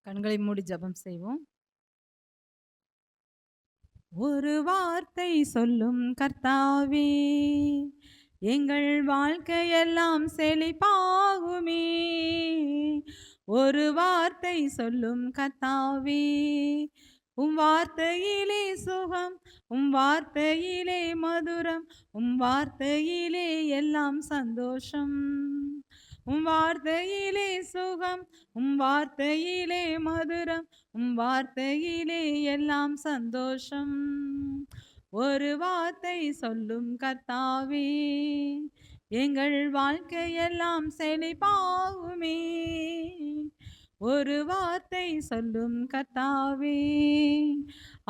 கண்களை மூடி ஜெபம் செய்வோம். ஒரு வார்த்தை சொல்லும் கர்த்தாவே, எங்கள் வாழ்க்கையெல்லாம் செழிப்பாகுமே. ஒரு வார்த்தை சொல்லும் கர்த்தாவே, உம் வார்த்தையிலே சுகம், உம் வார்த்தையிலே மதுரம், உம் வார்த்தையிலே எல்லாம் சந்தோஷம். உம் வார்த்தையிலே சுகம், உம் வார்த்தையிலே மதுரம், உம் வார்த்தையிலே எல்லாம் சந்தோஷம். ஒரு வார்த்தை சொல்லும் கர்த்தாவே, எங்கள் வாழ்க்கையெல்லாம் செழிப்பாகுமே. ஒரு வார்த்தை சொல்லும் கர்த்தாவே.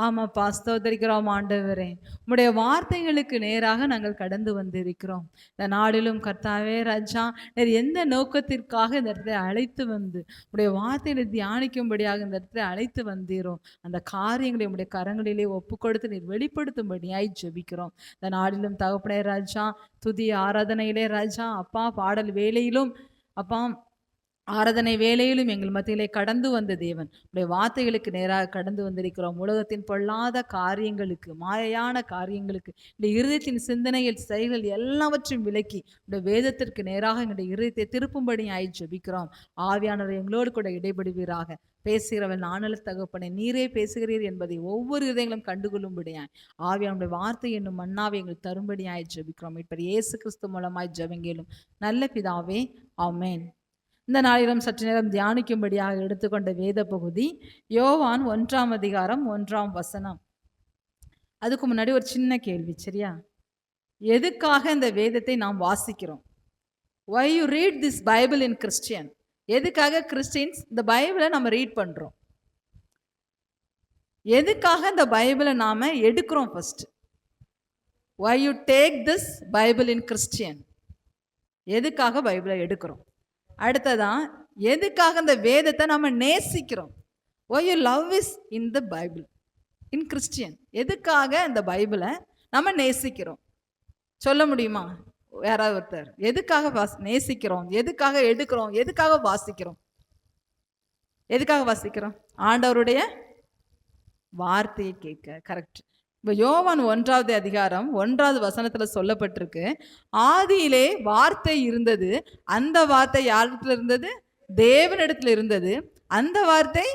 ஆமாப்பா, ஸ்தோத்திரிக்கிறோம் ஆண்டவரே. உம்முடைய வார்த்தைகளுக்கு நேராக நாங்கள் கடந்து வந்திருக்கிறோம். இந்த நாளிலும் கர்த்தாவே ராஜா, நீர் எந்த நோக்கத்திற்காக இந்த இடத்துல அழைத்து வந்து உடைய வார்த்தையை தியானிக்கும்படியாக இந்த இடத்துல அழைத்து வந்தீரோ, அந்த காரியங்களை உடைய கரங்களிலே ஒப்பு கொடுத்து நீர் வெளிப்படுத்தும்படியாய் ஜெபிக்கிறோம். இந்த நாளிலும் தகப்பனே ராஜா, துதி ஆராதனையிலே ராஜா, அப்பா பாடல் வேலையிலும் அப்பா ஆராதனை வேளையிலும் எங்கள் மத்தியிலே கடந்து வந்த தேவன், உடைய வார்த்தைகளுக்கு நேராக கடந்து வந்திருக்கிறோம். உலகத்தின் பொல்லாத காரியங்களுக்கு, மாயையான காரியங்களுக்கு, இந்த இருதயத்தின் சிந்தனைகள், செயல்கள் எல்லாவற்றையும் விலக்கி உடைய வேதத்திற்கு நேராக எங்களுடைய இருதயத்தை திருப்பும்படி ஜெபிக்கிறோம். ஆவியானவர் எங்களோடு கூட இடைபடுவீராக. பேசுகிறவன் நானல்ல தகப்பனே, நீரே பேசுகிறீர் என்பதை ஒவ்வொரு இதயங்களும் கண்டுகொள்ளும்படியாய் ஆவியானுடைய வார்த்தை என்னும் மன்னாவை எங்களுக்கு தரும்படியாய் ஜெபிக்கிறோம். இப்ப இயேசு கிறிஸ்து மூலமாய் ஜெபங்கேலும் நல்ல பிதாவே, ஆமென். இந்த நாளிலும் சற்று நேரம் தியானிக்கும்படியாக எடுத்துக்கொண்ட வேத பகுதி யோவான் 1ஆம் அதிகாரம் 1ஆம் வசனம். அதுக்கு முன்னாடி ஒரு சின்ன கேள்வி, சரியா? எதுக்காக இந்த வேதத்தை நாம் வாசிக்கிறோம்? Why you read this Bible in Christian? எதுக்காக கிறிஸ்டியன்ஸ் இந்த பைபிளை நம்ம ரீட் பண்றோம்? எதுக்காக இந்த பைபிளை நாம எடுக்கிறோம்? First, why you take this Bible in Christian? எதுக்காக பைபிளை எடுக்கிறோம்? அடுத்ததான், எதுக்காக இந்த வேதத்தை நம்ம நேசிக்கிறோம்? Why you love is in the Bible in Christian? எதுக்காக இந்த பைபிளை நம்ம நேசிக்கிறோம்? சொல்ல முடியுமா யாராவது ஒருத்தர்? எதுக்காக நேசிக்கிறோம், எதுக்காக எடுக்கிறோம், எதுக்காக வாசிக்கிறோம்? எதுக்காக வாசிக்கிறோம்? ஆண்டவருடைய வார்த்தையை கேட்க. கரெக்ட். இப்போ யோவான் 1ஆவது அதிகாரம் 1ஆவது வசனத்துல சொல்லப்பட்டிருக்கு, ஆதியிலே வார்த்தை இருந்தது, அந்த வார்த்தை யாரிடத்துல இருந்தது? தேவனிடத்துல இருந்தது, அந்த வார்த்தை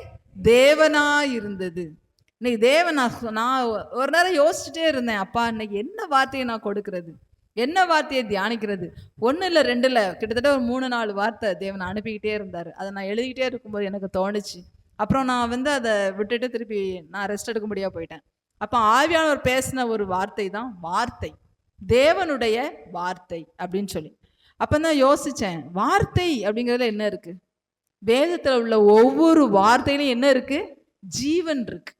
தேவனா இருந்தது. இன்னைக்கு தேவனா, நான் ஒரு நேரம் யோசிச்சுட்டே இருந்தேன், அப்பா இன்னைக்கு என்ன வார்த்தையை நான் கொடுக்கறது, என்ன வார்த்தையை தியானிக்கிறது? 1 இல்லை 2 இல்லை, கிட்டத்தட்ட ஒரு 3-4 வார்த்தை தேவன் அனுப்பிக்கிட்டே இருந்தார். அதை நான் எழுதிக்கிட்டே இருக்கும்போது எனக்கு தோணுச்சு. அப்புறம் நான் அதை விட்டுட்டு திருப்பி நான் ரெஸ்ட் எடுக்க முடியாது போயிட்டேன். அப்போ ஆவியானவர் பேசின ஒரு வார்த்தை தான் வார்த்தை, தேவனுடைய வார்த்தை அப்படின்னு சொல்லி. அப்போ தான் யோசித்தேன், வார்த்தை அப்படிங்கிறதுல என்ன இருக்கு? வேதத்தில் உள்ள ஒவ்வொரு வார்த்தையிலும் என்ன இருக்கு? ஜீவன் இருக்கு.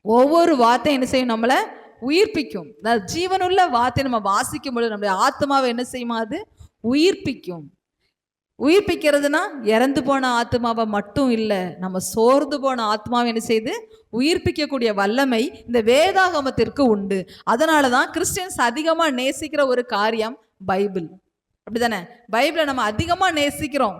ஒவ்வொரு வார்த்தையும் என்ன செய்யும்? நம்மளை உயிர்ப்பிக்கும். ஜீவனுள்ள வார்த்தை நம்ம வாசிக்கும் பொழுது நம்முடைய ஆத்மாவை என்ன செய்யுமா? அது உயிர்ப்பிக்கும். உயிர்ப்பிக்கிறதுனா இறந்து போன ஆத்மாவை மட்டும் இல்லை, நம்ம சோர்ந்து போன ஆத்மாவை என்ன செய்து உயிர்ப்பிக்கக்கூடிய வல்லமை இந்த வேதாகமத்திற்கு உண்டு. அதனால தான் கிறிஸ்டியன்ஸ் அதிகமாக நேசிக்கிற ஒரு காரியம் பைபிள். அப்படிதானே? பைபிளை நம்ம அதிகமாக நேசிக்கிறோம்.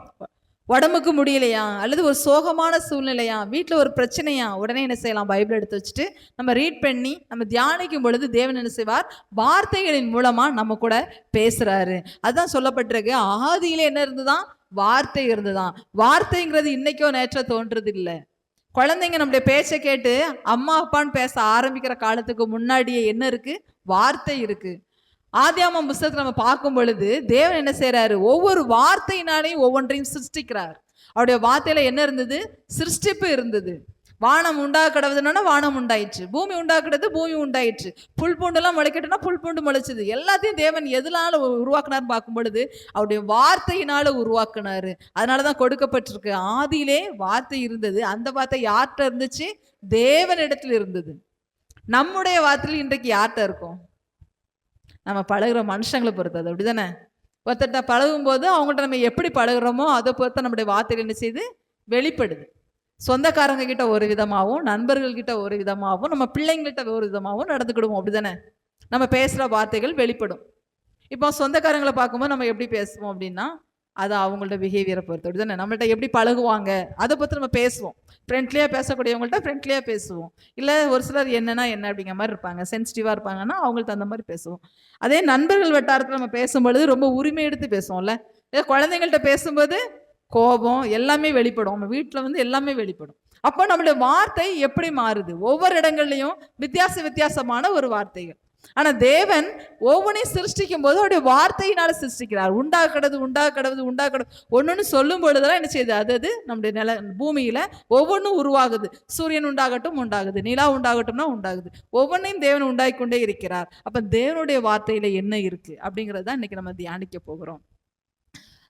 உடம்புக்கு முடியலையா, அல்லது ஒரு சோகமான சூழ்நிலையா, வீட்டில் ஒரு பிரச்சனையா, உடனே என்ன செய்யலாம்? பைபிள் எடுத்து வச்சுட்டு நம்ம ரீட் பண்ணி நம்ம தியானிக்கும் பொழுது தேவன் என்ன செய்வார்? வார்த்தைகளின் மூலமா நம்ம கூட பேசுறாரு. அதுதான் சொல்லப்பட்டிருக்கு, ஆதியிலே என்ன இருந்துதான்? வார்த்தை இருந்துதான். வார்த்தைங்கிறது இன்னைக்கோ நேற்றோ தோன்றது இல்லை. குழந்தைங்க நம்முடைய பேச்சை கேட்டு அம்மா அப்பான்னு பேச ஆரம்பிக்கிற காலத்துக்கு முன்னாடியே என்ன இருக்கு? வார்த்தை இருக்கு. ஆதியாகமம் புத்தகத்தை நம்ம பார்க்கும் பொழுது தேவன் என்ன செய்யறாரு? ஒவ்வொரு வார்த்தையினாலையும் ஒவ்வொன்றையும் சிருஷ்டிக்கிறார். அவருடைய வார்த்தையில என்ன இருந்தது? சிருஷ்டிப்பு இருந்தது. வானம் உண்டாக்கடவுதுன்னா வானம் உண்டாயிற்று, பூமி உண்டாக்குறது பூமி உண்டாயிற்று, புல் பூண்டெல்லாம் முளைக்கட்டுனா புல் பூண்டு முளைச்சது. எல்லாத்தையும் தேவன் எதனால உருவாக்குனார் பார்க்கும் பொழுது அவருடைய வார்த்தையினால உருவாக்குனாரு. அதனாலதான் கொடுக்கப்பட்டிருக்கு, ஆதியிலே வார்த்தை இருந்தது, அந்த வார்த்தை யார்கிட்ட இருந்துச்சு? தேவனிடத்தில் இருந்தது. நம்முடைய வார்த்தையில் இன்றைக்கு யார்கிட்ட இருக்கும்? நம்ம பழகுற மனுஷங்களை பொறுத்தது. அப்படிதானே? ஒருத்தட்ட பழகும் போது அவங்கள்ட்ட நம்ம எப்படி பழகுறோமோ அதை பொறுத்த நம்முடைய வார்த்தைகள் என்ன செய்து வெளிப்படுது. சொந்தக்காரங்க கிட்ட ஒரு விதமாகவும், நண்பர்கள் கிட்ட ஒரு விதமாகவும், நம்ம பிள்ளைங்கள்கிட்ட ஒரு விதமாகவும் நடந்துக்கிடுவோம். அப்படிதானே? நம்ம பேசுகிற வார்த்தைகள் வெளிப்படும். இப்போ சொந்தக்காரங்களை பார்க்கும்போது நம்ம எப்படி பேசுவோம் அப்படின்னா, அது அவங்களோட பிஹேவியரை பொறுத்து. அப்படி தானே? நம்மள்ட்ட எப்படி பழகுவாங்க அதை பற்றி நம்ம பேசுவோம். ஃப்ரெண்ட்லியாக பேசக்கூடியவங்கள்ட்ட ஃப்ரெண்ட்லியாக பேசுவோம். இல்லை ஒரு சிலர் என்னன்னா என்ன அப்படிங்கிற மாதிரி இருப்பாங்க, சென்சிட்டிவாக இருப்பாங்கன்னா அவங்கள்ட்ட அந்த மாதிரி பேசுவோம். அதே நண்பர்கள் வட்டாரத்தில் நம்ம பேசும்பொழுது ரொம்ப உரிமை எடுத்து பேசுவோம்ல. இதே குழந்தைங்கள்ட்ட பேசும்போது கோபம் எல்லாமே வெளிப்படும். நம்ம வீட்டில் வந்து எல்லாமே வெளிப்படும். அப்போ நம்மளுடைய வார்த்தை எப்படி மாறுது? ஒவ்வொரு இடங்கள்லையும் வித்தியாசமான ஒரு வார்த்தைகள். ஆனா தேவன் ஒவ்வொன்றையும் சிருஷ்டிக்கும் போது அவருடைய வார்த்தையினால சிருஷ்டிக்கிறார். உண்டாக்கடவுது ஒன்னொன்னு சொல்லும் பொழுதெல்லாம் என்ன செய்யுது? அது நம்முடைய பூமியில ஒவ்வொன்றும் உருவாகுது. சூரியன் உண்டாகுது, நிலா உண்டாகட்டும்னா உண்டாகுது. ஒவ்வொன்றையும் தேவன் உண்டாக்கி கொண்டே இருக்கிறார். அப்ப தேவனுடைய வார்த்தையில என்ன இருக்கு அப்படிங்கறத இன்னைக்கு நம்ம தியானிக்க போகிறோம்.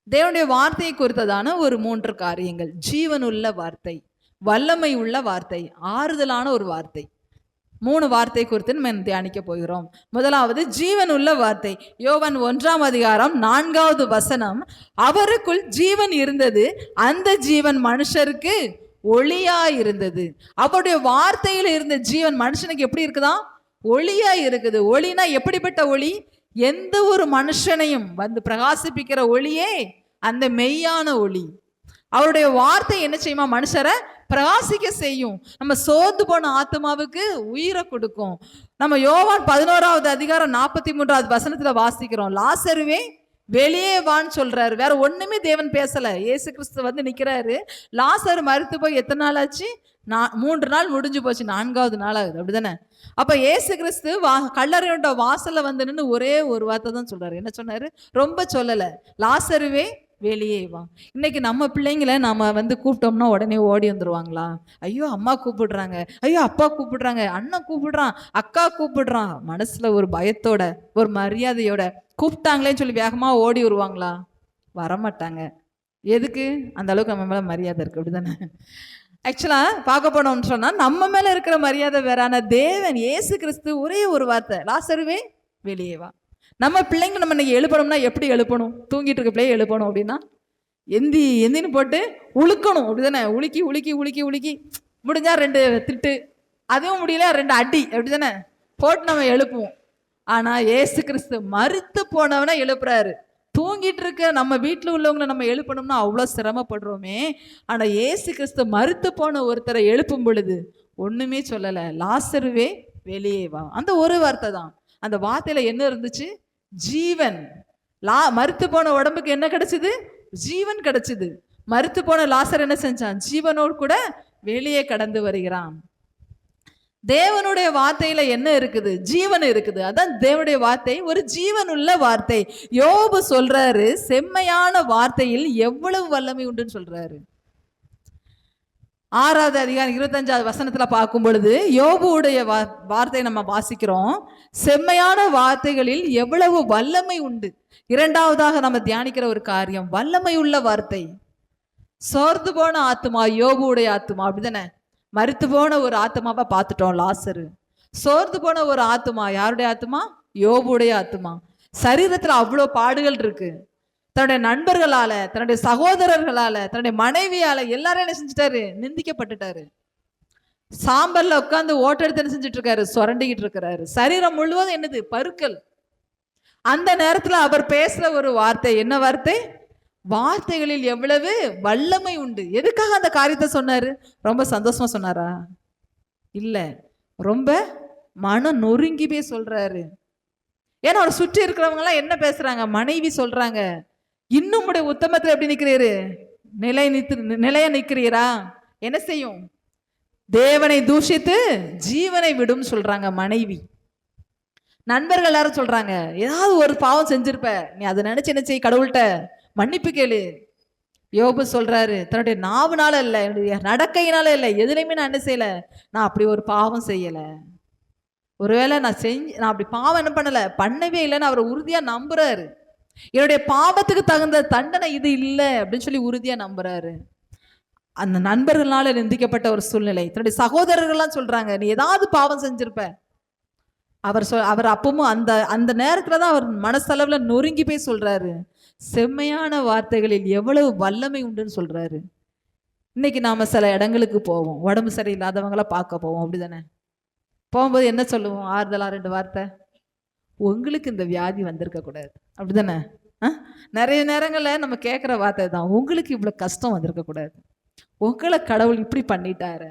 தேவனுடைய வார்த்தையை குறித்ததான ஒரு 3 காரியங்கள். ஜீவனுள்ள வார்த்தை, வல்லமை உள்ள வார்த்தை, ஆறுதலான ஒரு வார்த்தை. 3 வார்த்தை குறித்து நம்ம தியானிக்க போகிறோம். முதலாவது ஜீவனுள்ள வார்த்தை. யோவான் 1:4 அவருக்குள் ஜீவன் இருந்தது, அந்த ஜீவன் மனுஷருக்கு ஒளியா இருந்தது. அவருடைய வார்த்தையில் இருந்த ஜீவன் மனுஷனுக்கு எப்படி இருக்குதா? ஒளியா இருக்குது. ஒளினா எப்படிப்பட்ட ஒளி? எந்த ஒரு மனுஷனையும் வந்து பிரகாசிப்பிக்கிற ஒளியே அந்த மெய்யான ஒளி. அவருடைய வார்த்தை என்ன செய்யுமா? மனுஷரை பிரகாசிக்க செய்யும். நம்ம சோர்ந்து போன ஆத்மாவுக்கு உயிரை கொடுக்கும். நம்ம யோவான் 11:43 வாசிக்கிறோம். லாசருவே வெளியே வான்னு சொல்றாரு. வேற ஒண்ணுமே தேவன் பேசல. இயேசு கிறிஸ்து வந்து நிக்கிறாரு. லாசரு மரித்து போய் எத்தனை நாள் ஆச்சு? 3 நாள் முடிஞ்சு போச்சு. 4வது நாள் ஆகுது. அப்படிதானே? அப்ப இயேசு கிறிஸ்து கல்லறையோட வாசல்ல வந்து நின்று ஒரே ஒரு வார்த்தை தான் சொல்றாரு. என்ன சொன்னாரு? ரொம்ப சொல்லல. லாசருவே வெளியே வா. இன்னைக்கு நம்ம பிள்ளைங்களை நாம வந்து கூப்பிட்டோம்னா உடனே ஓடி வந்துருவாங்களா? ஐயோ அம்மா கூப்பிடுறாங்க, ஐயோ அப்பா கூப்பிடுறாங்க, அண்ணன் கூப்பிடுறான், அக்கா கூப்பிடுறான். மனசுல ஒரு பயத்தோட ஒரு மரியாதையோட கூப்பிட்டாங்களேன்னு சொல்லி வேகமா ஓடி வருவாங்களா? வரமாட்டாங்க. எதுக்கு? அந்த அளவுக்கு நம்ம மேல மரியாதை இருக்கு. அப்படிதானே? ஆக்சுவலா பார்க்க போனோம்னு சொன்னா நம்ம மேல இருக்கிற மரியாதை வேறான தேவன் இயேசு கிறிஸ்து ஒரே ஒரு வார்த்தை, லாசருவே வெளியே வா. நம்ம பிள்ளைங்க நம்ம இன்னைக்கு எழுப்பணும்னா எப்படி எழுப்பணும்? தூங்கிட்டு இருக்க பிள்ளைய எழுப்பணும் அப்படின்னா எந்தின்னு போட்டு உழுக்கணும். அப்படிதானே? உலுக்கி முடிஞ்சா 2 திட்டு, அதுவும் முடியல 2 அடி, அப்படிதானே போட்டு நம்ம எழுப்புவோம். ஆனா ஏசு கிறிஸ்து மரித்து போனவனா எழுப்புறாரு. தூங்கிட்டு இருக்க நம்ம வீட்டில் உள்ளவங்களை நம்ம எழுப்பணும்னா அவ்வளோ சிரமப்படுறோமே. ஆனா ஏசு கிறிஸ்து மரித்து போன ஒருத்தரை எழுப்பும் பொழுது ஒண்ணுமே சொல்லலை. லாசருவே வெளியே வா. அந்த ஒரு வார்த்தை தான். அந்த வார்த்தையில என்ன இருந்துச்சு? ஜீவன். மரித்து போன உடம்புக்கு என்ன கிடைச்சது? ஜீவன் கிடைச்சது. மரித்து போன லாசர் என்ன செஞ்சான்? ஜீவனோடு கூட வெளியே கடந்து வருகிறான். தேவனுடைய வார்த்தையில என்ன இருக்குது? ஜீவன் இருக்குது. அதான் தேவனுடைய வார்த்தை ஒரு ஜீவன் உள்ள வார்த்தை. யோபு சொல்றாரு, செம்மையான வார்த்தையில் எவ்வளவு வல்லமை உண்டுன்னு சொல்றாரு. 6:25 பார்க்கும் பொழுது யோபுடைய வார்த்தை நம்ம வாசிக்கிறோம். செம்மையான வார்த்தைகளில் எவ்வளவு வல்லமை உண்டு. 2வதாக நம்ம தியானிக்கிற ஒரு காரியம் வல்லமை உள்ள வார்த்தை. சோர்ந்து போன ஆத்மா யோபுடைய ஆத்மா. அப்படிதானே? மரித்து போன ஒரு ஆத்மாவை பார்த்துட்டோம், லாசரு. சோர்ந்து போன ஒரு ஆத்மா யாருடைய ஆத்மா? யோபுடைய ஆத்மா. சரீரத்துல அவ்வளோ பாடுகள் இருக்கு. தன்னுடைய நண்பர்களால, தன்னுடைய சகோதரர்களால, தன்னுடைய மனைவியால எல்லாரும் என்ன செஞ்சுட்டாரு? நிந்திக்கப்பட்டுட்டாரு. சாம்பல்ல உட்காந்து ஓட்டெடுத்து என்ன செஞ்சுட்டு இருக்காரு? சுரண்டிக்கிட்டு இருக்கிறாரு. சரீரம் முழுவதும் என்னது? பருக்கள். அந்த நேரத்துல அவர் பேசுற ஒரு வார்த்தை என்ன வார்த்தை? வார்த்தைகளில் எவ்வளவு வல்லமை உண்டு. எதுக்காக அந்த காரியத்தை சொன்னாரு? ரொம்ப சந்தோஷமா சொன்னாரா? இல்ல, ரொம்ப மனம் நொறுங்கி போய் சொல்றாரு. ஏன்னா அவர் சுற்றி இருக்கிறவங்க எல்லாம் என்ன பேசுறாங்க? மனைவி சொல்றாங்க, இன்னும் உடைய உத்தமத்துல எப்படி நிக்கிறீரு? நிலைய நிக்கிறீரா? என்ன செய்யும்? தேவனை தூஷித்து ஜீவனை விடும் சொல்றாங்க மனைவி. நண்பர்கள் எல்லாரும் சொல்றாங்க, ஏதாவது ஒரு பாவம் செஞ்சிருப்ப, நீ அதை நினைச்சு என்ன செய்ய? கடவுள்கிட்ட மன்னிப்பு கேளு. யோபு சொல்றாரு, தன்னுடைய நாவுனால இல்லை, என்னுடைய நடக்கையினால இல்லை, எதுலையுமே நான் என்ன செய்யல, நான் அப்படி ஒரு பாவம் செய்யல. ஒருவேளை நான் அப்படி பாவம் என்ன பண்ணவே இல்லைன்னு அவர் உறுதியா நம்புறாரு. என்னுடைய பாவத்துக்கு தகுந்த தண்டனை இது இல்லை அப்படின்னு சொல்லி உறுதியா நம்புறாரு. அந்த நண்பர்களால நிந்திக்கப்பட்ட ஒரு சூழ்நிலை. தன்னுடைய சகோதரர்கள்லாம் சொல்றாங்க, நீ ஏதாவது பாவம் செஞ்சிருப்ப. அவர் அப்பவும் அந்த நேரத்துல தான் அவர் மனசளவுல நொறுங்கி போய் சொல்றாரு, செம்மையான வார்த்தைகளில் எவ்வளவு வல்லமை உண்டுன்னு சொல்றாரு. இன்னைக்கு நாம சில இடங்களுக்கு போவோம், உடம்பு சரியில்லாதவங்கள பார்க்க போவோம். அப்படிதானே? போகும்போது என்ன சொல்லுவோம்? ஆறுதலா 2 வார்த்தை, உங்களுக்கு இந்த வியாதி வந்திருக்க கூடாது. அப்படிதானே? நிறைய நேரங்களில் நம்ம கேட்குற வார்த்தை தான், உங்களுக்கு இவ்வளோ கஷ்டம் வந்திருக்க கூடாது, உங்களை கடவுள் இப்படி பண்ணிட்டாரு,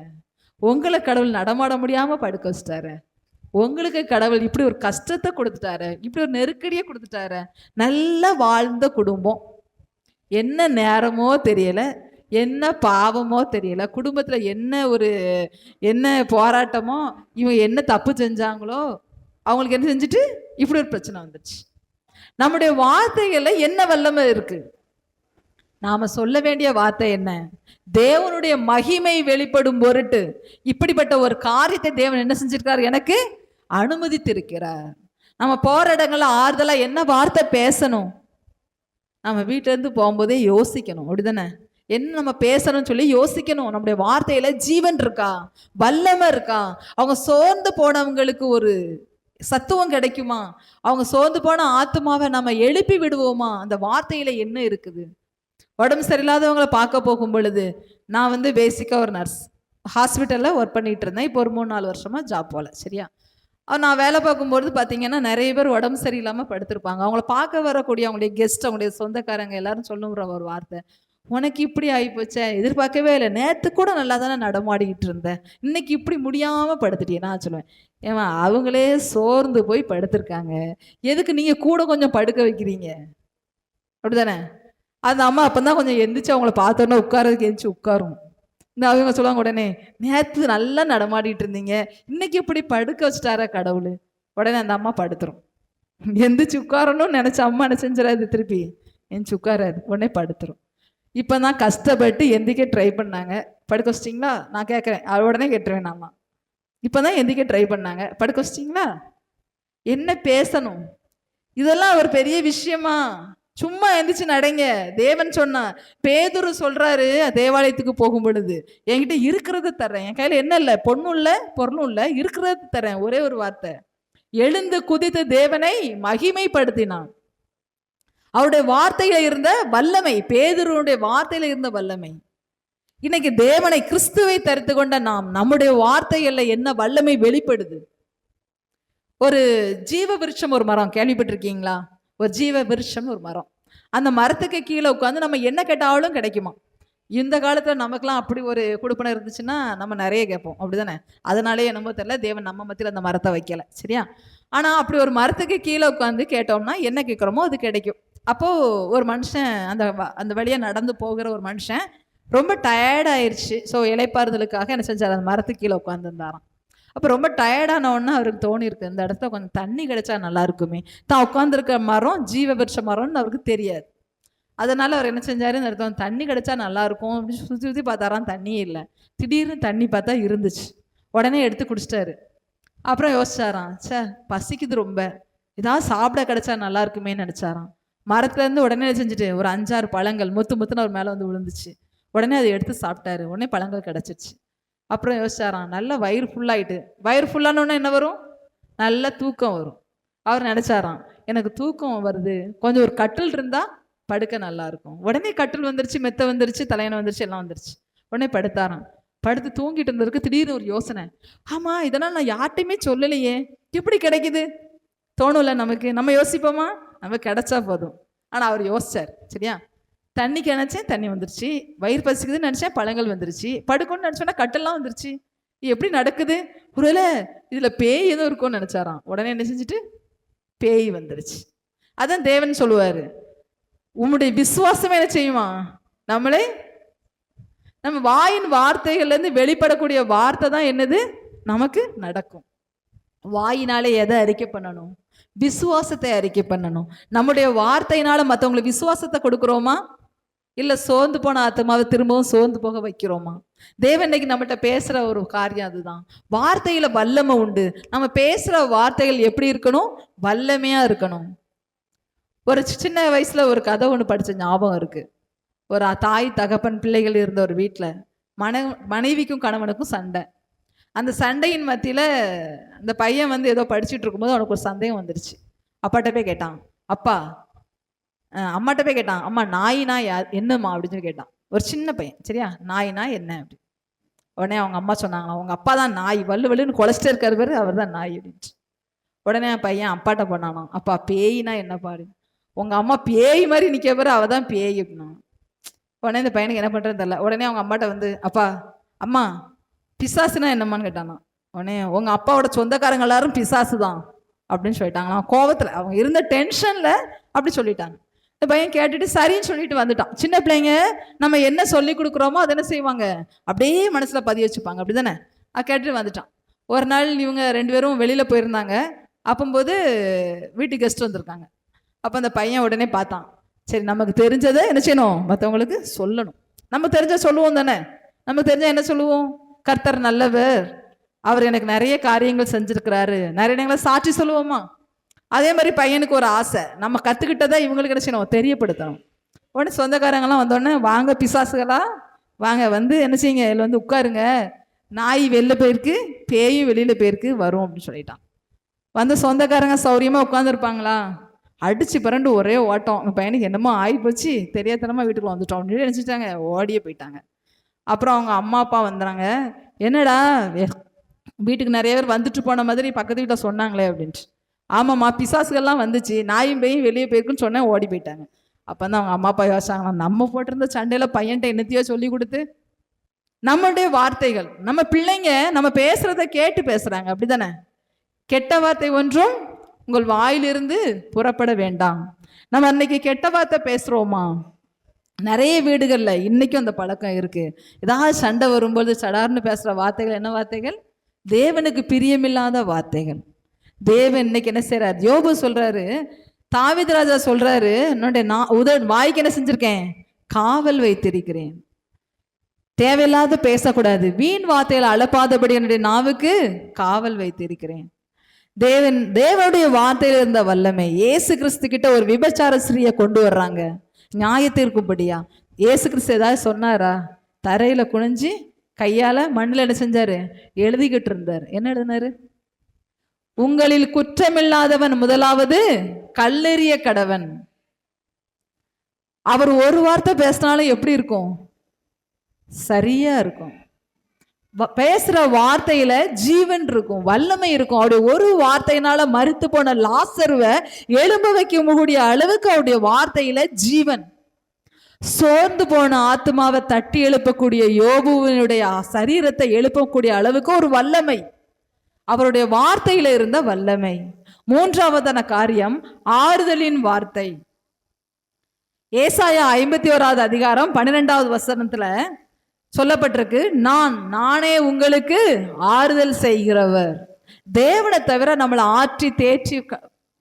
உங்களை கடவுள் நடமாட முடியாமல் படுக்க வச்சுட்டாரு, உங்களுக்கு கடவுள் இப்படி ஒரு கஷ்டத்தை கொடுத்துட்டாரு, இப்படி ஒரு நெருக்கடியை கொடுத்துட்டாரு. நல்லா வாழ்ந்த குடும்பம், என்ன நேரமோ தெரியல, என்ன பாவமோ தெரியல, குடும்பத்தில் என்ன போராட்டமோ, இவங்க என்ன தப்பு செஞ்சாங்களோ, அவங்களுக்கு என்ன செஞ்சுட்டு இப்படி ஒரு பிரச்சனை வந்துடுச்சு. நம்முடைய வார்த்தைகள்ல என்ன வல்லமை இருக்கு? நாம சொல்ல வேண்டிய வார்த்தை என்ன? தேவனுடைய மகிமை வெளிப்படும் பொருட்டு இப்படிப்பட்ட ஒரு காரியத்தை தேவன் என்ன செஞ்சிருக்காரு, எனக்கு அனுமதித்திருக்கிறார். நம்ம போற இடங்கள்ல ஆறுதலா என்ன வார்த்தை பேசணும், நம்ம வீட்டுல இருந்து போகும்போதே யோசிக்கணும். அப்படிதானே? என்ன நம்ம பேசணும்னு சொல்லி யோசிக்கணும். நம்முடைய வார்த்தையில ஜீவன் இருக்கா, வல்லமை இருக்கா? அவங்க சோர்ந்து போனவங்களுக்கு ஒரு சத்துவம் கிடைக்குமா? அவங்க சோர்ந்து போன ஆத்மாவை நம்ம எழுப்பி விடுவோமா? அந்த வார்த்தையில என்ன இருக்குது? உடம்பு சரியில்லாதவங்களை பார்க்க போகும் பொழுது, நான் வந்து பேசிக்காக ஒரு நர்ஸ், ஹாஸ்பிட்டலில் ஒர்க் பண்ணிட்டு இருந்தேன். இப்போ ஒரு 3-4 வருஷமா ஜாப் போகல. சரியா? நான் வேலை பார்க்கும்பொழுது பார்த்தீங்கன்னா நிறைய பேர் உடம்பு சரியில்லாமல் படுத்திருப்பாங்க. அவங்கள பார்க்க வரக்கூடிய அவங்களுடைய கெஸ்ட், அவங்களுடைய சொந்தக்காரங்க எல்லாரும் சொல்லுங்கிற ஒரு வார்த்தை, உனக்கு இப்படி ஆகிப்போச்சே, எதிர்பார்க்கவே இல்லை, நேற்று கூட நல்லா தானே நடமாடிக்கிட்டு இருந்தேன், இன்னைக்கு இப்படி முடியாமல் படுத்துட்டியே. நான் சொல்லுவேன், ஏமா அவங்களே சோர்ந்து போய் படுத்திருக்காங்க, எதுக்கு நீங்கள் கூட கொஞ்சம் படுக்க வைக்கிறீங்க? அப்படிதானே? அந்த அம்மா அப்போ தான் கொஞ்சம் எந்திரிச்சு அவங்கள பார்த்தோன்னா உட்காரதுக்கு எந்திரிச்சு உட்காரும். இந்த அவங்க சொல்லுவாங்க உடனே, நேற்று நல்லா நடமாடிட்டு இருந்தீங்க, இன்னைக்கு இப்படி படுக்க வச்சுட்டாரா கடவுள்? உடனே அந்த அம்மா படுத்துரும். எந்திரிச்சு உட்காரணும்னு நினச்ச அம்மா என்ன செஞ்சிடாது, திருப்பி எந்திரிச்சு உட்காராது, உடனே படுத்துரும். இப்போ தான் கஷ்டப்பட்டு எந்திரிக்க ட்ரை பண்ணாங்க, படுக்க வச்சிட்டிங்களா? நான் கேட்குறேன், உடனே கேட்டுருவேன் நாமா. இப்போ தான் எந்திரிக்க ட்ரை பண்ணாங்க, படுக்க வச்சிட்டிங்களா? என்ன பேசணும்? இதெல்லாம் ஒரு பெரிய விஷயமா? சும்மா எந்திரிச்சு நடங்க. தேவன் சொன்னா, பேதுரு சொல்றாரு தேவாலயத்துக்கு போகும் பொழுது, என்கிட்ட இருக்கிறத தர்றேன், என் கையில என்ன இல்லை, பொண்ணும் இல்லை பொருளும் இல்லை, இருக்கிறத தர்றேன், ஒரே ஒரு வார்த்தை, எழுந்து குதித்து தேவனை மகிமைப்படுத்தினான். அவருடைய வார்த்தையில இருந்த வல்லமை, பேதுருடைய வார்த்தையில இருந்த வல்லமை. இன்னைக்கு தேவனை, கிறிஸ்துவை தரித்து கொண்ட நாம், நம்முடைய வார்த்தைகள்ல என்ன வல்லமை வெளிப்படுது? ஒரு ஜீவ விருட்சம், ஒரு மரம் கேள்விப்பட்டிருக்கீங்களா? ஒரு ஜீவ விருட்சம் ஒரு மரம். அந்த மரத்துக்கு கீழே உட்காந்து நம்ம என்ன கேட்டாலும் கிடைக்குமா? இந்த காலத்துல நமக்குலாம் அப்படி ஒரு கொடுப்பனை இருந்துச்சுன்னா நம்ம நிறைய கேட்போம். அப்படிதானே? அதனாலே என்னமோ தெரியல, தேவன் நம்ம மத்தியில் அந்த மரத்தை வைக்கல. சரியா? ஆனா அப்படி ஒரு மரத்துக்கு கீழே உட்காந்து கேட்டோம்னா என்ன கேட்குறோமோ அது கிடைக்கும். அப்போ ஒரு மனுஷன் அந்த வழியா நடந்து போகிற ஒரு மனுஷன் ரொம்ப டயர்ட் ஆயிடுச்சு. ஸோ இலைப்பாறுதலுக்காக என்ன செஞ்சார், அந்த மரத்துக்கு கீழே உட்காந்துருந்தாராம். அப்போ ரொம்ப டயர்டானோன்னா அவருக்கு தோணியிருக்கு, இந்த இடத்துல கொஞ்சம் தண்ணி கிடைச்சா நல்லா இருக்குமே. தான் உட்காந்துருக்க மரம் ஜீவவிருட்ச மரம்னு அவருக்கு தெரியாது. அதனால அவர் என்ன செஞ்சாரு, இந்த இடத்துல தண்ணி கிடைச்சா நல்லா இருக்கும் அப்படின்னு சுற்றி சுற்றி பார்த்தாராம், தண்ணியே இல்லை. திடீர்னு தண்ணி பார்த்தா இருந்துச்சு. உடனே எடுத்து குடிச்சிட்டாரு. அப்புறம் யோசிச்சாராம், சே பசிக்குது ரொம்ப, ஏதாவது சாப்பிட கிடைச்சா நல்லா இருக்குமேன்னு நினைச்சாராம். மரத்துலேருந்து உடனே செஞ்சுட்டு ஒரு 5-6 பழங்கள் முத்துன்னு அவர் மேலே வந்து விழுந்துச்சு. உடனே அதை எடுத்து சாப்பிட்டாரு. உடனே பழங்கள் கிடச்சிருச்சு. அப்புறம் யோசிச்சாராம், நல்ல வயிறு ஃபுல்லாயிட்டு. வயிறு ஃபுல்லானோன்னா என்ன வரும், நல்ல தூக்கம் வரும். அவர் நினச்சாராம், எனக்கு தூக்கம் வருது, கொஞ்சம் ஒரு கட்டில் இருந்தால் படுக்க நல்லா இருக்கும். உடனே கட்டில் வந்துருச்சு, மெத்த வந்துருச்சு, தலையணை வந்துருச்சு, எல்லாம் வந்துருச்சு. உடனே படுத்தாராம். படுத்து தூங்கிட்டு இருந்ததுக்கு திடீர்னு ஒரு யோசனை, ஆமாம் இதெல்லாம் நான் யார்ட்டையுமே சொல்லலையே, எப்படி கிடைக்குது தோணும்ல நமக்கு. நம்ம யோசிப்போமா, நம்ம கிடைச்சா போதும். ஆனால் அவர் யோசிச்சார். சரியா? தண்ணிக்கு நினச்சேன் தண்ணி வந்துருச்சு, வயிறு பசிக்குதுன்னு நினச்சேன் பழங்கள் வந்துருச்சு, படுக்கணும்னு நினச்சோன்னா கட்டெல்லாம் வந்துருச்சு. எப்படி நடக்குது, ஒருவேளை இதில் பேய் எதுவும் இருக்கும்னு நினச்சாராம். உடனே என்ன செஞ்சுட்டு பேய் வந்துருச்சு. அதான் தேவன் சொல்லுவார், உம்முடைய விசுவாசமே என்ன செய்யுமா, நம்மளே நம்ம வாயின் வார்த்தைகள்லேருந்து வெளிப்படக்கூடிய வார்த்தை தான் என்னது நமக்கு நடக்கும். வாயினாலே எதை அறிக்கை பண்ணணும், விசுவாசத்தை அறிக்கை பண்ணணும். நம்முடைய வார்த்தையினால மற்றவங்களுக்கு விசுவாசத்தை கொடுக்குறோமா, இல்லை சோர்ந்து போன ஆத்மாவை திரும்பவும் சோர்ந்து போக வைக்கிறோமா? தேவன் இன்னைக்கு நம்மகிட்ட பேசுகிற ஒரு காரியம் அதுதான். வார்த்தையில் வல்லமை உண்டு. நம்ம பேசுகிற வார்த்தைகள் எப்படி இருக்கணும், வல்லமையாக இருக்கணும். ஒரு சின்ன வயசில் ஒரு கதை ஒன்று படித்த ஞாபகம் இருக்குது. ஒரு தாய் தகப்பன் பிள்ளைகள் இருந்த ஒரு வீட்டில் மனைவிக்கும் கணவனுக்கும் சண்டை. அந்த சண்டையின் மத்தியில் அந்த பையன் வந்து ஏதோ படிச்சுட்டு இருக்கும்போது அவனுக்கு ஒரு சந்தேகம் வந்துருச்சு. அப்பாட்ட போய் கேட்டான், அப்பா அம்மாட்ட போய் கேட்டான், அம்மா நாயினா என்னம்மா அப்படின்னு சொல்லி கேட்டான். ஒரு சின்ன பையன். சரியா? நாயினா என்ன அப்படி. உடனே அவங்க அம்மா சொன்னாங்க, அவங்க அப்பா தான் நாய், வல்லு வல்லுன்னு குலைச்சிட்டே இருக்காரு, அவர் தான் நாய் அப்படின்ட்டு. உடனே பையன் அப்பாட்ட போனானோ, அப்பா பேயினா என்னப்பா அப்படின்னு. உங்கள் அம்மா பேய் மாதிரி நிற்க பாரு, அவள் தான் பேய் அப்படின்னா. உடனே இந்த பையனுக்கு என்ன பண்ணுறது தெரியல. உடனே அவங்க அம்மாட்ட வந்து, அப்பா அம்மா பிசாசுனா என்னம்மான்னு கேட்டானா. உடனே உங்கள் அப்பாவோட சொந்தக்காரங்க எல்லாரும் பிசாசு தான் அப்படின்னு சொல்லிட்டாங்களா. கோவத்தில் அவங்க இருந்த டென்ஷனில் அப்படி சொல்லிட்டாங்க. இந்த பையன் கேட்டுட்டு சரின்னு சொல்லிட்டு வந்துட்டான். சின்ன பிள்ளைங்க நம்ம என்ன சொல்லி கொடுக்குறோமோ அதை என்ன செய்வாங்க, அப்படியே மனசில் பதிய வச்சுப்பாங்க, அப்படி தானே. கேட்டுட்டு வந்துட்டான். ஒரு நாள் இவங்க 2 பேரும் வெளியில் போயிருந்தாங்க. அப்போம்போது வீட்டுக்கு கெஸ்ட் வந்திருக்காங்க. அப்போ அந்த பையன் உடனே பார்த்தான், சரி நமக்கு தெரிஞ்சதை என்ன செய்யணும், மற்றவங்களுக்கு சொல்லணும். நம்ம தெரிஞ்ச சொல்லுவோம் தானே. நமக்கு தெரிஞ்ச என்ன சொல்லுவோம், கர்த்தர் நல்லவர், அவர் எனக்கு நிறைய காரியங்கள் செஞ்சுருக்கிறாரு, நிறைய இடங்களை சாட்சி சொல்லுவோமா. அதே மாதிரி பையனுக்கு ஒரு ஆசை, நம்ம கற்றுக்கிட்டதை இவங்களுக்கு என்ன செய்யணும், தெரியப்படுத்தணும். உடனே சொந்தக்காரங்களாம் வந்தோடனே, வாங்க பிசாசுகளா வாங்க, வந்து என்ன செய்யுங்க, இதில் வந்து உட்காருங்க, நாய் வெளில போயிருக்கு, பேயும் வெளியில் போயிருக்கு, வரும் அப்படின்னு சொல்லிட்டான். வந்து சொந்தக்காரங்க சௌரியமாக உட்காந்துருப்பாங்களா, அடிச்சு பிறண்டு ஒரே ஓட்டம். அந்த பையனுக்கு என்னமோ ஆகி போச்சு, தெரியாதனமாக வீட்டுக்குள்ள வந்துட்டோம் அப்படின்னு நினச்சிட்டாங்க, ஓடியே போயிட்டாங்க. அப்புறம் அவங்க அம்மா அப்பா வந்துறாங்க, என்னடா வீட்டுக்கு நிறைய பேர் வந்துட்டு போன மாதிரி பக்கத்து வீட்டை சொன்னாங்களே அப்படின்ட்டு. ஆமாம்மா பிசாசுகள்லாம் வந்துச்சு, நாயும் பேயும் வெளியே போயிருக்குன்னு சொன்னேன், ஓடி போயிட்டாங்க. அப்போ தான் அவங்க அம்மா அப்பா யோசிச்சாங்களாம், நம்ம போட்டிருந்த சண்டையில் பையன்ட்ட என்னத்தையோ சொல்லி கொடுத்து, நம்மளுடைய வார்த்தைகள், நம்ம பிள்ளைங்க நம்ம பேசுறத கேட்டு பேசுறாங்க, அப்படிதானே. கெட்ட வார்த்தை ஒன்றும் உங்கள் வாயிலிருந்து புறப்பட வேண்டாம். நம்ம அன்னைக்கு கெட்ட வார்த்தை பேசுறோமா? நிறைய வீடுகளில் இன்னைக்கும் அந்த பழக்கம் இருக்கு. ஏதாவது சண்டை வரும்போது சடார்னு பேசுற வார்த்தைகள் என்ன வார்த்தைகள்? தேவனுக்கு பிரியமில்லாத வார்த்தைகள். தேவன் இன்னைக்கு என்ன செய்யறாரு, யோபு சொல்றாரு, தாவீது ராஜா சொல்றாரு, என்னுடைய வாய்க்கு என்ன செஞ்சிருக்கேன், காவல் வைத்திருக்கிறேன். தேவையில்லாத பேசக்கூடாது, வீண் வார்த்தைகளை அழப்பாதபடி என்னுடைய நாவுக்கு காவல் வைத்திருக்கிறேன். தேவனுடைய வார்த்தையில் இருந்த வல்லமை. இயேசு கிறிஸ்து கிட்ட ஒரு விபச்சார ஸ்திரீயை கொண்டு வர்றாங்க நியாயத்திற்கும்படியா. இயேசு கிறிஸ்து ஏதாவது சொன்னாரா? தரையில குனிஞ்சு கையால மண்ணில் என்ன செஞ்சாரு, எழுதிக்கிட்டு இருந்தார். என்ன எழுதினாரு? உங்களில் குற்றமில்லாதவன் முதலாவது கல்லெறிய கடவன். அவர் ஒரு வார்த்தை பேசினாலும் எப்படி இருக்கும், சரியா இருக்கும். பேசுற வார்த்தையில ஜீவன் இருக்கும், வல்லமை இருக்கும். அவருடைய ஒரு வார்த்தையினால மரித்து போன லாசருவை எழும்ப வைக்கக்கூடிய அளவுக்கு அவருடைய வார்த்தையில ஜீவன். சோர்ந்து போன ஆத்மாவை தட்டி எழுப்பக்கூடிய யோபுவினுடைய சரீரத்தை எழுப்பக்கூடிய அளவுக்கு ஒரு வல்லமை அவருடைய வார்த்தையில இருந்த வல்லமை. மூன்றாவதான காரியம் ஆறுதலின் வார்த்தை. ஏசாயா 51வது அதிகாரம் 12வது வசனத்துல சொல்லப்பட்டிருக்கு, நானே உங்களுக்கு ஆறுதல் செய்கிறவர். தேவனை தவிர நம்மளை ஆற்றி தேற்றி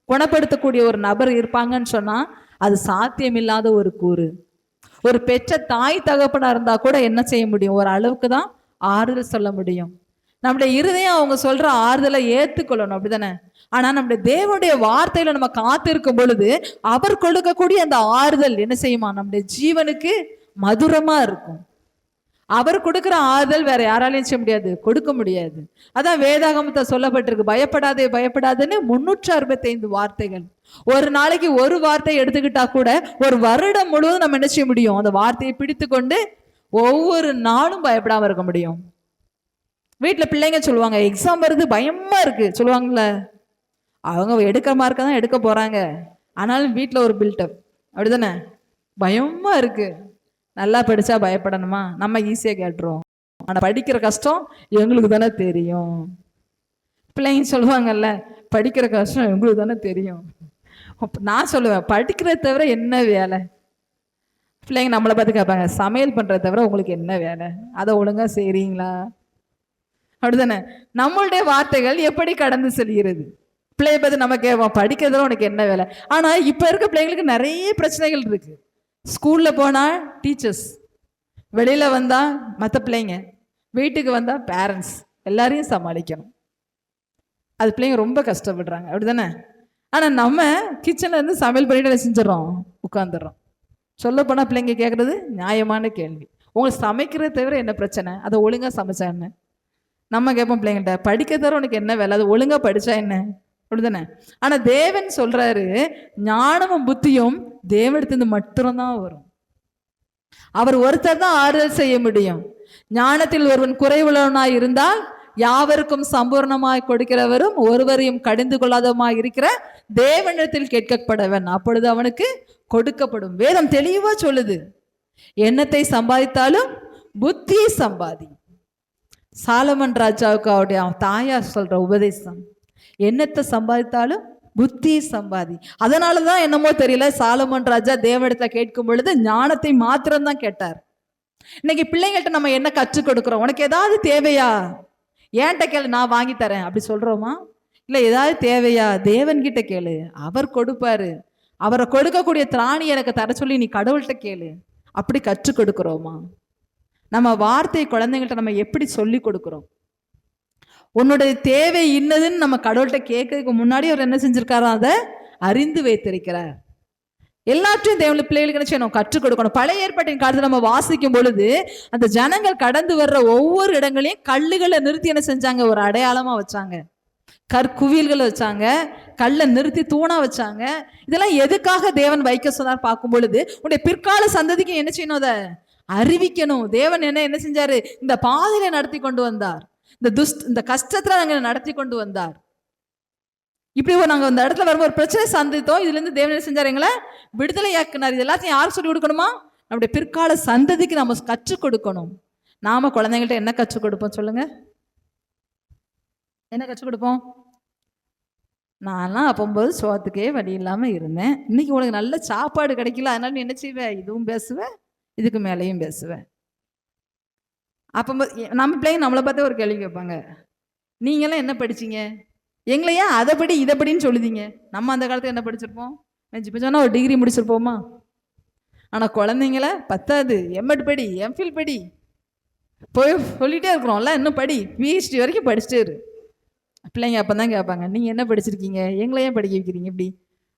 குணப்படுத்தக்கூடிய ஒரு நபர் இருப்பாங்கன்னு சொன்னா அது சாத்தியமில்லாத ஒரு கூறு. ஒரு பெற்ற தாய் தகப்பனா இருந்தா கூட என்ன செய்ய முடியும், ஒரு அளவுக்கு தான் ஆறுதல் சொல்ல முடியும். நம்முடைய இருதயம் அவங்க சொல்ற ஆறுதலை ஏத்துக்கொள்ளணும், அப்படிதானே. ஆனா நம்முடைய தேவனுடைய வார்த்தையில நம்ம காத்திருக்கும் பொழுது அவர் கொடுக்கக்கூடிய அந்த ஆறுதல் என்ன செய்யுமா, நம்முடைய ஜீவனுக்கு மதுரமா இருக்கும். அவர் கொடுக்குற ஆறுதல் வேற யாராலையும் செய்ய முடியாது, கொடுக்க முடியாது. அதான் வேதாகமத்தை சொல்லப்பட்டிருக்கு, பயப்படாதே பயப்படாதுன்னு 365 வார்த்தைகள். ஒரு நாளைக்கு ஒரு வார்த்தை எடுத்துக்கிட்டா கூட ஒரு வருடம் முழுவதும் நம்ம என்ன செய்ய முடியும், அந்த வார்த்தையை பிடித்து கொண்டு ஒவ்வொரு நாளும் பயப்படாம இருக்க முடியும். வீட்டில் பிள்ளைங்க சொல்லுவாங்க, எக்ஸாம் வருது பயமா இருக்கு சொல்லுவாங்கல்ல, அவங்க எடுக்கிற மார்க்க தான் எடுக்க போறாங்க, ஆனாலும் வீட்டில் ஒரு பில்டப், அப்படிதானே. பயமா இருக்கு, நல்லா படிச்சா பயப்படணுமா, நம்ம ஈஸியாக கேட்டுருவோம், ஆனால் படிக்கிற கஷ்டம் எங்களுக்கு தானே தெரியும். பிள்ளைங்க சொல்லுவாங்கல்ல, படிக்கிற கஷ்டம் எங்களுக்கு தானே தெரியும். நான் சொல்லுவேன், படிக்கிறத தவிர என்ன வேலை? பிள்ளைங்க நம்மளை பார்த்து கேட்பாங்க, சமையல் பண்ணுறத தவிர உங்களுக்கு என்ன வேலை, அதை ஒழுங்காக செய்கிறீங்களா, அப்படிதானே. நம்மளுடைய வார்த்தைகள் எப்படி கடந்து செல்கிறது? பிள்ளைய பார்த்து நம்ம கேட்போம், படிக்கிறதுல உனக்கு என்ன வேலை? ஆனால் இப்போ இருக்க பிள்ளைங்களுக்கு நிறைய பிரச்சனைகள் இருக்கு. ஸ்கூலில் போனால் டீச்சர்ஸ், வெளியில் வந்தால் மற்ற பிள்ளைங்க, வீட்டுக்கு வந்தால் பேரண்ட்ஸ், எல்லாரையும் சமாளிக்கணும். அது பிள்ளைங்க ரொம்ப கஷ்டப்படுறாங்க, அப்படிதானே. ஆனால் நம்ம கிச்சனில் இருந்து சமையல் பண்ணிட்டு செஞ்சிடறோம், உட்காந்துடுறோம். சொல்லப்போனால் பிள்ளைங்க கேட்குறது நியாயமான கேள்வி, உங்களுக்கு சமைக்கிறத தவிர என்ன பிரச்சனை, அதை ஒழுங்காக சமைச்சா என்ன? நம்ம கேட்போம் பிள்ளைங்கிட்ட, படிக்க தவிர உனக்கு என்ன வேலை, அது ஒழுங்காக படித்தா என்ன, அப்படிதானே. ஆனா தேவன் சொல்றாரு, ஞானமும் புத்தியும் தேவனிடத்திலிருந்து மட்டும்தான் வரும். அவர் ஒருத்தர் தான் ஆறுதல் செய்ய முடியும். ஞானத்தில் ஒருவன் குறைவுள்ளவனாய் இருந்தால் யாவருக்கும் சம்பூர்ணமாய் கொடுக்கிறவரும் ஒருவரையும் கடிந்து கொள்ளாதமாய் இருக்கிற தேவனிடத்தில் கேட்கப்படவன், அப்பொழுது அவனுக்கு கொடுக்கப்படும். வேதம் தெளிவா சொல்லுது, என்னத்தை சம்பாதித்தாலும் புத்தியை சம்பாதி. சாலமன் ராஜாவுக்கு அவருடைய தாயார் சொல்ற உபதேசம், என்னத்தை சம்பாதித்தாலும் புத்தியை சம்பாதி. அதனாலதான் என்னமோ தெரியல, சாலமன் ராஜா தேவனிடத்துல கேட்கும் பொழுது ஞானத்தை மாத்திரம்தான் கேட்டார். இன்னைக்கு பிள்ளைங்கள்ட்ட நம்ம என்ன கற்றுக் கொடுக்குறோம்? உனக்கு ஏதாவது தேவையா, ஏன்ட்ட கேளு, நான் வாங்கி தரேன் அப்படி சொல்றோமா? இல்லை, ஏதாவது தேவையா தேவன்கிட்ட கேளு, அவர் கொடுப்பாரு. அவரை கொடுக்கக்கூடிய திராணி எனக்கு தர சொல்லி நீ கடவுள்கிட்ட கேளு, அப்படி கற்றுக் கொடுக்குறோமா? நம்ம வார்த்தை குழந்தைங்கள்ட்ட நம்ம எப்படி சொல்லி கொடுக்குறோம்? உன்னுடைய தேவை இன்னதுன்னு நம்ம கடவுள்கிட்ட கேட்கறதுக்கு முன்னாடி அவர் என்ன செஞ்சிருக்காரோ அதை அறிந்து வைத்திருக்கிறார். எல்லாத்தையும் தேவனுடைய பிள்ளைகளுக்கு என்ன செய்யணும்? கற்றுக் கொடுக்கணும். பழைய ஏற்பாட்டின் காலத்தில் நம்ம வாசிக்கும் பொழுது அந்த ஜனங்கள் கடந்து வர்ற ஒவ்வொரு இடங்களையும் கல்லுகளை நிறுத்தி என்ன செஞ்சாங்க? ஒரு அடையாளமா வச்சாங்க. கற்குவியல்களை வச்சாங்க, கல்லை நிறுத்தி தூணா வச்சாங்க. இதெல்லாம் எதுக்காக தேவன் வைக்க சொன்னார் பார்க்கும் பொழுது, உன்னுடைய பிற்கால சந்ததிக்கு என்ன செய்யணும்? அதை அறிவிக்கணும். தேவன் என்ன செஞ்சாரு? இந்த பாதையில நடத்தி கொண்டு வந்தார். இந்த கஷ்டத்துல நாங்க நடத்தி கொண்டு வந்தார். இப்படி நாங்க அந்த இடத்துல வரும்போது ஒரு பிரச்சனை சந்தித்தோம். இதுல இருந்து தேவன் என்ன செஞ்சாரு? எங்களை விடுதலையாக்கினார். இது எல்லாத்தையும் யார் சொல்லி கொடுக்கணுமா? நம்முடைய பிற்கால சந்ததிக்கு நம்ம கற்றுக் கொடுக்கணும். நாம குழந்தைங்கள்ட்ட என்ன கற்றுக் கொடுப்போம் சொல்லுங்க? என்ன கற்றுக் கொடுப்போம்? நான்லாம் அப்போது சோத்துக்கே வழி இல்லாம இருந்தேன், இன்னைக்கு உனக்கு நல்ல சாப்பாடு கிடைக்கல, அதனால நீ என்ன செய்வேன்? இதுவும் பேசுவேன், இதுக்கு மேலேயும் பேசுவேன். அப்போ நம்ம பிள்ளைங்க நம்மளை பார்த்தே ஒரு கேள்வி கேட்பாங்க, நீங்களாம் என்ன படிச்சீங்க? எங்களையா அதை படி இதை படின்னு சொல்லுதீங்க? நம்ம அந்த காலத்தில் என்ன படிச்சிருப்போம்? இப்போ சொன்னால் ஒரு டிகிரி முடிச்சிருப்போமா? ஆனால் குழந்தைங்கள பத்தாது, எம்எட் படி, எம்ஃபில் படி, போய் சொல்லிகிட்டே இருக்கிறோம்ல, இன்னும் படி, பிஹெச்டி வரைக்கும் படிச்சுட்டே இரு. பிள்ளைங்க அப்போ தான் கேட்பாங்க, நீங்கள் என்ன படிச்சிருக்கீங்க? எங்களையே படிக்க வைக்கிறீங்க இப்படி?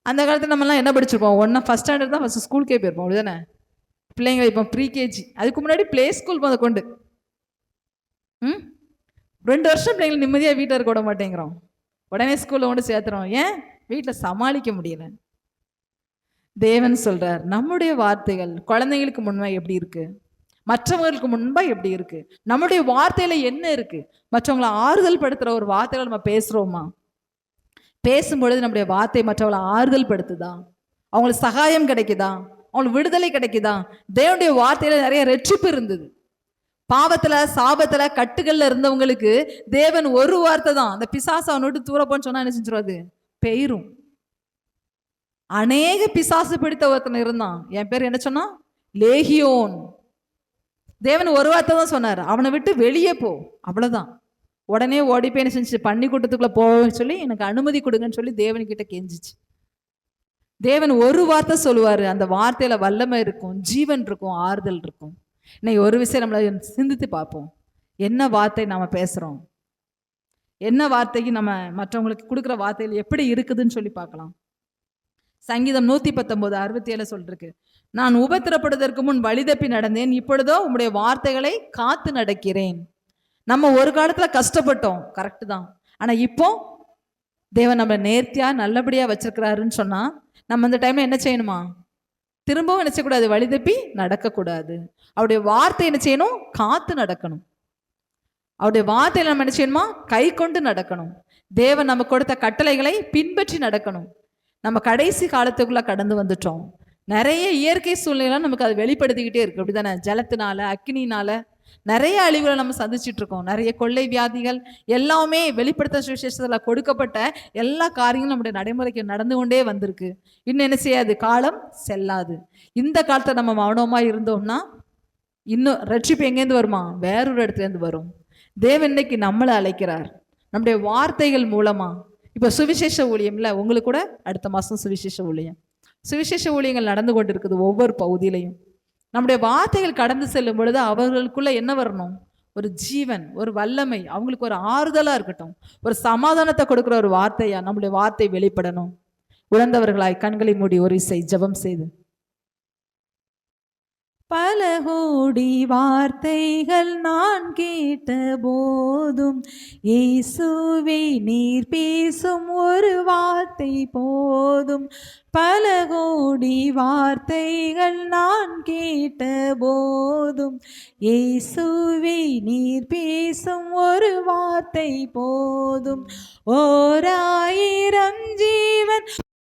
அந்த காலத்தில் நம்மலாம் என்ன படிச்சிருப்போம்? ஒன்றா ஃபஸ்ட் ஸ்டாண்டர்ட் தான் ஃபஸ்ட்டு ஸ்கூலுக்கே போயிருப்போம், அப்படிதானே? பிள்ளைங்க இப்போ ப்ரீகேஜி, அதுக்கு முன்னாடி ப்ளே ஸ்கூல் போதை கொண்டு 2 வருஷம் பிள்ளைங்களை நிம்மதியாக வீட்டில் இருக்க விட மாட்டேங்கிறோம். உடனே ஸ்கூலில் கொண்டு சேர்த்துறோம். ஏன்? வீட்டில் சமாளிக்க முடியல. தேவன் சொல்றார், நம்முடைய வார்த்தைகள் குழந்தைங்களுக்கு முன்பா எப்படி இருக்கு, மற்றவங்களுக்கு முன்பா எப்படி இருக்கு? நம்முடைய வார்த்தையில என்ன இருக்கு? மற்றவங்களை ஆறுதல் படுத்துற ஒரு வார்த்தைகளை நம்ம பேசுறோமா? பேசும்பொழுது நம்முடைய வார்த்தை மற்றவங்களை ஆறுதல் படுத்துதா? அவங்களுக்கு சகாயம் கிடைக்குதா? அவங்களுக்கு விடுதலை கிடைக்குதா? தேவனுடைய வார்த்தையில நிறைய ரட்சிப்பு இருந்தது. பாவத்துல சாபத்துல கட்டுகள்ல இருந்தவங்களுக்கு தேவன் ஒரு வார்த்தை தான், அந்த பிசாசு அவனை விட்டு தூரப்போன்னு சொன்னா என்ன செஞ்சிருவாது? பெயரும். அநேக பிசாசு பிடித்த ஒருத்தன் இருந்தான், என் பேர் என்ன சொன்னா? லேகியோன். தேவன் ஒரு வார்த்தை தான் சொன்னார், அவனை விட்டு வெளியே போ, அவ்வளவுதான். உடனே ஓடி போய் என்ன செஞ்சு? பன்னி கூட்டத்துக்குள்ள போவேன்னு சொல்லி எனக்கு அனுமதி கொடுங்கன்னு சொல்லி தேவன்கிட்ட கெஞ்சிச்சு. தேவன் ஒரு வார்த்தை சொல்லுவாரு, அந்த வார்த்தையில வல்லமை இருக்கும், ஜீவன் இருக்கும், ஆறுதல் இருக்கும். இன்னைக்கு ஒரு விஷயம் நம்மளை சிந்தித்து பார்ப்போம். என்ன வார்த்தை நாம பேசுறோம்? என்ன வார்த்தைக்கு நம்ம மற்றவங்களுக்கு கொடுக்குற வார்த்தைகள் எப்படி இருக்குதுன்னு சொல்லி பார்க்கலாம். சங்கீதம் 119:67 சொல்லிருக்கு, நான் உபத்திரப்படுவதற்கு முன் வழிதப்பி நடந்தேன், இப்பொழுதோ உம்முடைய வார்த்தைகளை காத்து நடக்கிறேன். நம்ம ஒரு காலத்துல கஷ்டப்பட்டோம், கரெக்டு தான். ஆனா இப்போ தேவன் நம்ம நேர்த்தியா நல்லபடியா வச்சிருக்கிறாருன்னு சொன்னா நம்ம அந்த டைம்ல என்ன செய்யணுமா? திரும்பவும் என்ன செய்யக்கூடாது? வழிதப்பி நடக்கக்கூடாது. அவருடைய வார்த்தை என்ன செய்யணும்? காத்து நடக்கணும். அவருடைய வார்த்தையில நம்ம என்ன செய்யணுமா? கை கொண்டு நடக்கணும். தேவன் நம்ம கொடுத்த கட்டளைகளை பின்பற்றி நடக்கணும். நம்ம கடைசி காலத்துக்குள்ள கடந்து வந்துட்டோம். நிறைய இயற்கை சூழ்நிலை நமக்கு அது வெளிப்படுத்திக்கிட்டே இருக்கு, அப்படிதானே? ஜலத்தினால, அக்னினால நிறைய அழிவுகளை நம்ம சந்திச்சுட்டு இருக்கோம். நிறைய கொள்ளை வியாதிகள் எல்லாமே வெளிப்படுத்த சுவிசேஷத்துல கொடுக்கப்பட்ட எல்லா காரியங்களும் நம்முடைய நடைமுறைக்கு நடந்து கொண்டே வந்திருக்கு. இன்னும் என்ன செய்யாது? காலம் செல்லாது. இந்த காலத்தை நம்ம மௌனமா இருந்தோம்னா இன்னும் ரட்சிப்பு எங்கேருந்து வருமா? வேறொரு இடத்துல இருந்து வரும். தேவன் இன்னைக்கு நம்மளை அழைக்கிறார் நம்முடைய வார்த்தைகள் மூலமா. இப்போ சுவிசேஷ ஊழியம்ல உங்களுக்கு கூட அடுத்த மாதம் சுவிசேஷ ஊழியங்கள் நடந்து கொண்டு இருக்குது ஒவ்வொரு பகுதியிலையும். நம்முடைய வார்த்தைகள் கடந்து செல்லும் பொழுது அவர்களுக்குள்ள என்ன வரணும்? ஒரு ஜீவன், ஒரு வல்லமை, அவங்களுக்கு ஒரு ஆறுதலா இருக்கட்டும், ஒரு சமாதானத்தை கொடுக்குற ஒரு வார்த்தையா நம்முடைய வார்த்தை வெளிப்படணும். உணர்ந்தவர்களாய் கண்களை மூடி ஒரு இசை ஜெபம் செய்து பல கோடி வார்த்தைகள் நான் கேட்ட போதும் இயேசுவே நீர் பேசும் ஒரு வார்த்தை போதும். பல கோடி வார்த்தைகள் நான் கேட்ட போதும் இயேசுவே நீர் பேசும் ஒரு வார்த்தை போதும். ஓராயிரம் ஜீவன்